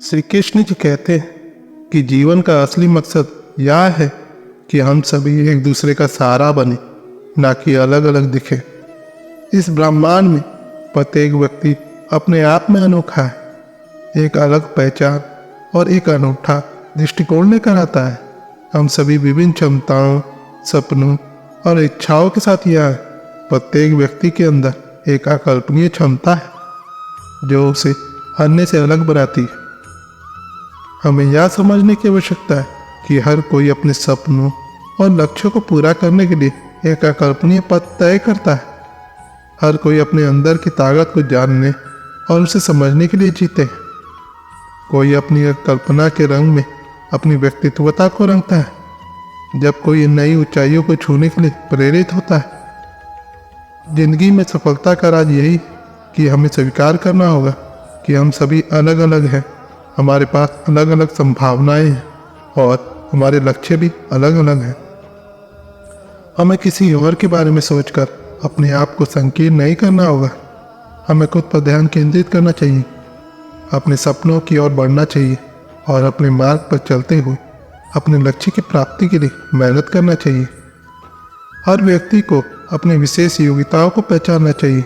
श्री कृष्ण जी कहते हैं कि जीवन का असली मकसद यह है कि हम सभी एक दूसरे का सहारा बने, ना कि अलग अलग दिखे। इस ब्रह्मांड में प्रत्येक व्यक्ति अपने आप में अनोखा है, एक अलग पहचान और एक अनूठा दृष्टिकोण लेकर आता है। हम सभी विभिन्न क्षमताओं, सपनों और इच्छाओं के साथ यहाँ हैं। प्रत्येक व्यक्ति के अंदर एक अकल्पनीय क्षमता है जो उसे अन्य से अलग बनाती है। हमें यह समझने की आवश्यकता है कि हर कोई अपने सपनों और लक्ष्यों को पूरा करने के लिए एक अकल्पनीय पथ तय करता है। हर कोई अपने अंदर की ताकत को जानने और उसे समझने के लिए जीते हैं। कोई अपनी कल्पना के रंग में अपनी व्यक्तित्वता को रंगता है, जब कोई नई ऊंचाइयों को छूने के लिए प्रेरित होता है। जिंदगी में सफलता का राज यही कि हमें स्वीकार करना होगा कि हम सभी अलग अलग हैं, हमारे पास अलग अलग संभावनाएं हैं और हमारे लक्ष्य भी अलग अलग हैं। हमें किसी और के बारे में सोचकर अपने आप को संकीर्ण नहीं करना होगा। हमें खुद पर ध्यान केंद्रित करना चाहिए, अपने सपनों की ओर बढ़ना चाहिए और अपने मार्ग पर चलते हुए अपने लक्ष्य की प्राप्ति के लिए मेहनत करना चाहिए। हर व्यक्ति को अपने विशेष योग्यताओं को पहचानना चाहिए,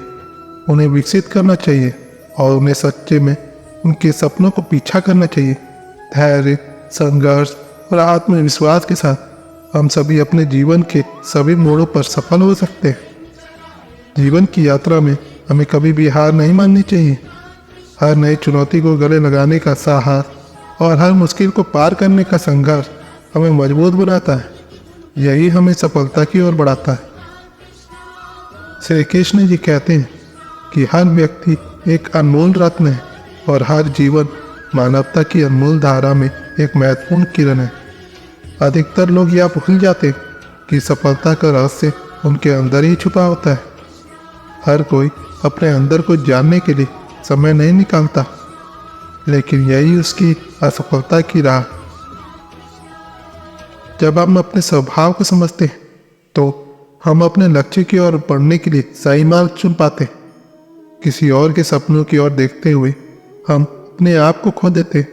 उन्हें विकसित करना चाहिए और उन्हें सच्चे में उनके सपनों को पीछा करना चाहिए। धैर्य, संघर्ष और आत्मविश्वास के साथ हम सभी अपने जीवन के सभी मोड़ों पर सफल हो सकते हैं। जीवन की यात्रा में हमें कभी भी हार नहीं माननी चाहिए। हर नई चुनौती को गले लगाने का साहस और हर मुश्किल को पार करने का संघर्ष हमें मजबूत बनाता है। यही हमें सफलता की ओर बढ़ाता है। श्री कृष्ण जी कहते हैं कि हर व्यक्ति एक अनमोल रत्न है और हर जीवन मानवता की अनमोल धारा में एक महत्वपूर्ण किरण है। अधिकतर लोग यह भूल जाते हैं कि सफलता का रहस्य उनके अंदर ही छुपा होता है। हर कोई अपने अंदर को जानने के लिए समय नहीं निकालता, लेकिन यही उसकी असफलता की राह। जब हम अपने स्वभाव को समझते हैं तो हम अपने लक्ष्य की ओर बढ़ने के लिए सही मार्ग चुन पाते हैं। किसी और के सपनों की ओर देखते हुए हम अपने आप को खो देते हैं।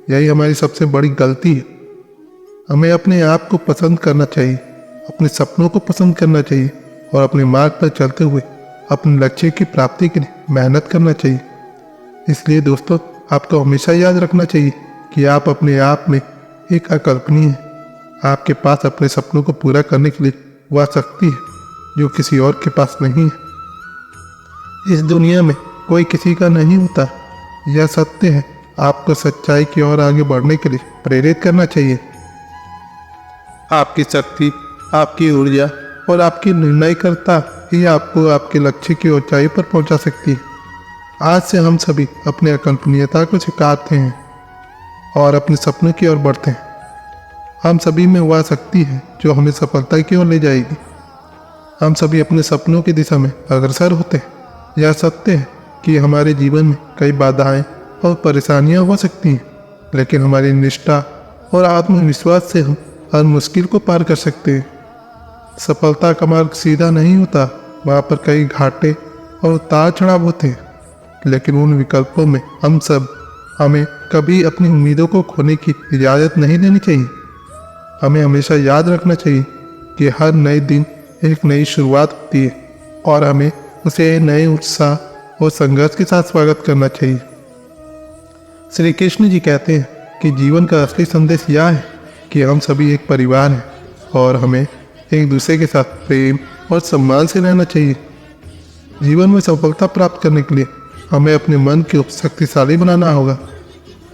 यही हमारी सबसे बड़ी गलती है। हमें अपने आप को पसंद करना चाहिए, अपने सपनों को पसंद करना चाहिए और अपने मार्ग पर चलते हुए अपने लक्ष्य की प्राप्ति के लिए मेहनत करना चाहिए। इसलिए दोस्तों, आपको हमेशा याद रखना चाहिए कि आप अपने आप में एक अकल्पनीय हैं। आपके पास अपने सपनों को पूरा करने के लिए वह शक्ति है जो किसी और के पास नहीं है। इस दुनिया में कोई किसी का नहीं होता, यह सत्य है। आपको सच्चाई की ओर आगे बढ़ने के लिए प्रेरित करना चाहिए। आपकी शक्ति, आपकी ऊर्जा और आपकी निर्णयकर्ता ही आपको आपके लक्ष्य की ऊंचाई पर पहुंचा सकती है। आज से हम सभी अपने अकल्पनीयता को स्वीकारते हैं और अपने सपनों की ओर बढ़ते हैं। हम सभी में वह शक्ति है जो हमें सफलता की ओर ले जाएगी। हम सभी अपने सपनों की दिशा में अग्रसर होते हैं। यह सत्य है कि हमारे जीवन में कई बाधाएं और परेशानियां हो सकती हैं, लेकिन हमारी निष्ठा और आत्मविश्वास से हम हर मुश्किल को पार कर सकते हैं। सफलता का मार्ग सीधा नहीं होता, वहाँ पर कई घाटे और उतार चढ़ाव होते हैं, लेकिन उन विकल्पों में हमें कभी अपनी उम्मीदों को खोने की इजाज़त नहीं देनी चाहिए। हमें हमेशा याद रखना चाहिए कि हर नए दिन एक नई शुरुआत होती है और हमें उसे नए उत्साह और संघर्ष के साथ स्वागत करना चाहिए। श्री कृष्ण जी कहते हैं कि जीवन का असली संदेश यह है कि हम सभी एक परिवार हैं और हमें एक दूसरे के साथ प्रेम और सम्मान से रहना चाहिए। जीवन में सफलता प्राप्त करने के लिए हमें अपने मन को शक्तिशाली बनाना होगा।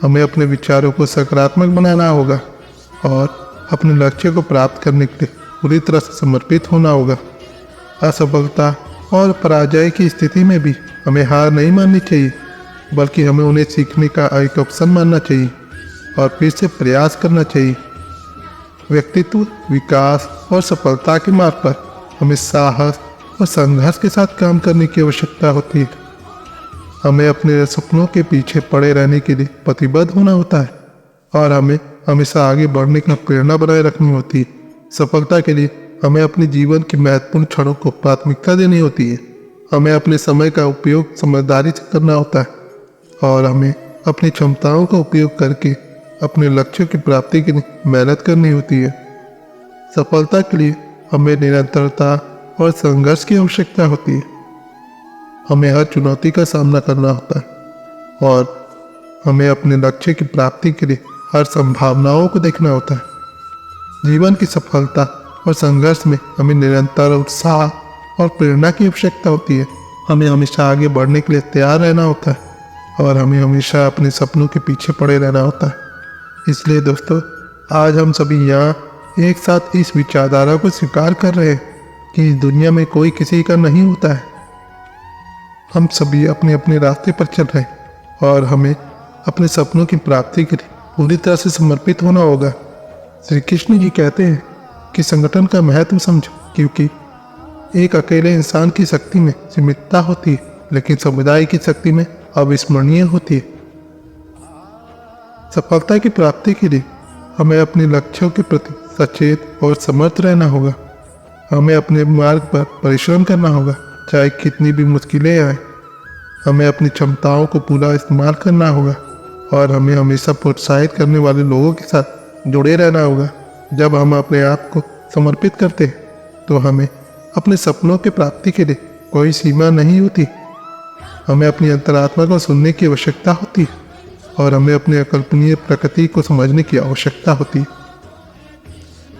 हमें अपने विचारों को सकारात्मक बनाना होगा और अपने लक्ष्य को प्राप्त करने के लिए पूरी तरह से समर्पित होना होगा। असफलता और पराजय की स्थिति में भी हमें हार नहीं माननी चाहिए, बल्कि हमें उन्हें सीखने का एक अवसर मानना चाहिए और फिर से प्रयास करना चाहिए। व्यक्तित्व विकास और सफलता के मार्ग पर हमें साहस और संघर्ष के साथ काम करने की आवश्यकता होती है। हमें अपने सपनों के पीछे पड़े रहने के लिए प्रतिबद्ध होना होता है और हमें हमेशा आगे बढ़ने की प्रेरणा बनाए रखनी होती है। सफलता के लिए हमें अपने जीवन के महत्वपूर्ण क्षणों को प्राथमिकता देनी होती है। हमें अपने समय का उपयोग समझदारी से करना होता है और हमें अपनी क्षमताओं का उपयोग करके अपने लक्ष्यों की प्राप्ति के लिए मेहनत करनी होती है। सफलता के लिए हमें निरंतरता और संघर्ष की आवश्यकता होती है। हमें हर चुनौती का सामना करना होता है और हमें अपने लक्ष्य की प्राप्ति के लिए हर संभावनाओं को देखना होता है। जीवन की सफलता और संघर्ष में हमें निरंतर उत्साह और प्रेरणा की आवश्यकता होती है। हमें हमेशा आगे बढ़ने के लिए तैयार रहना होता है और हमें हमेशा अपने सपनों के पीछे पड़े रहना होता है। इसलिए दोस्तों, आज हम सभी यहाँ एक साथ इस विचारधारा को स्वीकार कर रहे हैं कि इस दुनिया में कोई किसी का नहीं होता है। हम सभी अपने अपने रास्ते पर चल रहे हैं और हमें अपने सपनों की प्राप्ति के लिए पूरी तरह से समर्पित होना होगा। श्री कृष्ण जी कहते हैं कि संगठन का महत्व समझो, क्योंकि एक अकेले इंसान की शक्ति में सीमितता होती है, लेकिन समुदाय की शक्ति में अविस्मरणीय होती है। सफलता की प्राप्ति के लिए हमें अपने लक्ष्यों के प्रति सचेत और समर्थ रहना होगा। हमें अपने मार्ग पर परिश्रम करना होगा, चाहे कितनी भी मुश्किलें आए। हमें अपनी क्षमताओं को पूरा इस्तेमाल करना होगा और हमें हमेशा प्रोत्साहित करने वाले लोगों के साथ जुड़े रहना होगा। जब हम अपने आप को समर्पित करते हैं तो हमें अपने सपनों की प्राप्ति के लिए कोई सीमा नहीं होती। हमें अपनी अंतरात्मा को सुनने की आवश्यकता होती है और हमें अपने अकल्पनीय प्रकृति को समझने की आवश्यकता होती है।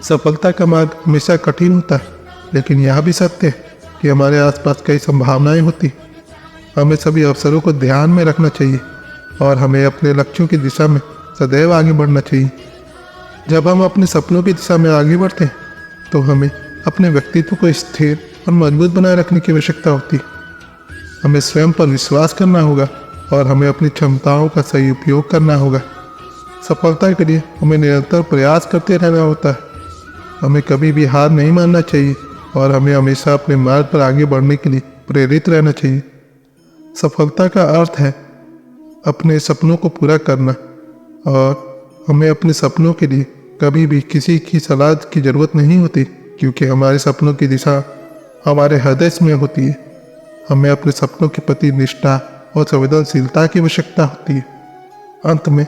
सफलता का मार्ग हमेशा कठिन होता है, लेकिन यह भी सत्य है कि हमारे आसपास कई संभावनाएं होती हैं। हमें सभी अवसरों को ध्यान में रखना चाहिए और हमें अपने लक्ष्यों की दिशा में सदैव आगे बढ़ना चाहिए। जब हम अपने सपनों की दिशा में आगे बढ़ते हैं तो हमें अपने व्यक्तित्व को स्थिर और मजबूत बनाए रखने की आवश्यकता होती है। हमें स्वयं पर विश्वास करना होगा और हमें अपनी क्षमताओं का सही उपयोग करना होगा। सफलता के लिए हमें निरंतर प्रयास करते रहना होता है। हमें कभी भी हार नहीं मानना चाहिए और हमें हमेशा अपने मार्ग पर आगे बढ़ने के लिए प्रेरित रहना चाहिए। सफलता का अर्थ है अपने सपनों को पूरा करना और हमें अपने सपनों के लिए कभी भी किसी की सलाह की ज़रूरत नहीं होती, क्योंकि हमारे सपनों की दिशा हमारे हृदय में होती है। हमें अपने सपनों के प्रति निष्ठा और संवेदनशीलता की आवश्यकता होती है। अंत में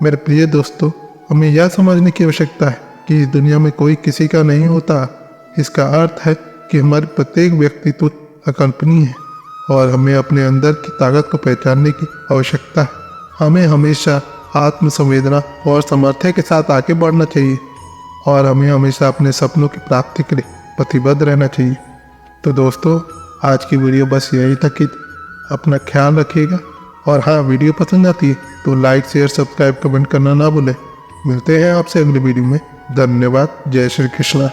मेरे प्रिय दोस्तों, हमें यह समझने की आवश्यकता है कि इस दुनिया में कोई किसी का नहीं होता। इसका अर्थ है कि हमारे प्रत्येक व्यक्तित्व अकल्पनीय है और हमें अपने अंदर की ताकत को पहचानने की आवश्यकता है। हमें हमेशा आत्मसंवेदना और सामर्थ्य के साथ आगे बढ़ना चाहिए और हमें हमेशा अपने सपनों की प्राप्ति के लिए प्रतिबद्ध रहना चाहिए। तो दोस्तों, आज की वीडियो बस यही तक ही। अपना ख्याल रखिएगा और हाँ, वीडियो पसंद आती है तो लाइक, शेयर, सब्सक्राइब, कमेंट करना ना भूलें। मिलते हैं आपसे अगली वीडियो में। धन्यवाद। जय श्री कृष्ण।